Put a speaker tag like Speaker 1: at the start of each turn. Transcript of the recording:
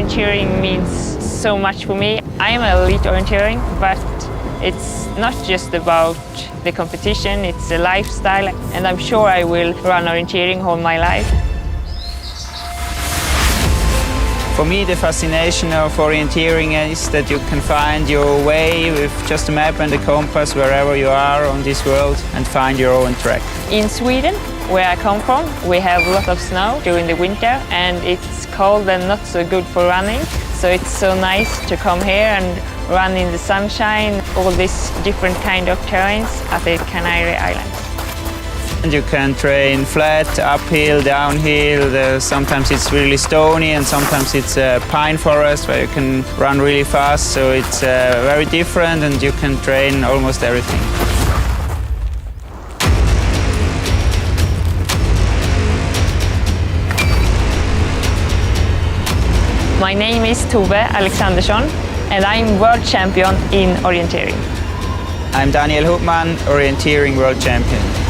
Speaker 1: Orienteering means so much for me. I'm an elite orienteering, but it's not just about the competition, it's a lifestyle, and I'm sure I will run orienteering all my life.
Speaker 2: For me, the fascination of orienteering is that you can find your way with just a map and a compass wherever you are on this world and find your own track.
Speaker 1: In Sweden, where I come from, we have a lot of snow during the winter, and it's cold and not so good for running. So it's so nice to come here and run in the sunshine, all these different kind of terrains at the Canary Islands.
Speaker 2: And you can train flat, uphill, downhill. Sometimes it's really stony and sometimes it's a pine forest where you can run really fast. So it's very different and you can train almost everything.
Speaker 1: My name is Tove Alexandersson and I'm world champion in orienteering.
Speaker 2: I'm Hubman, orienteering world champion.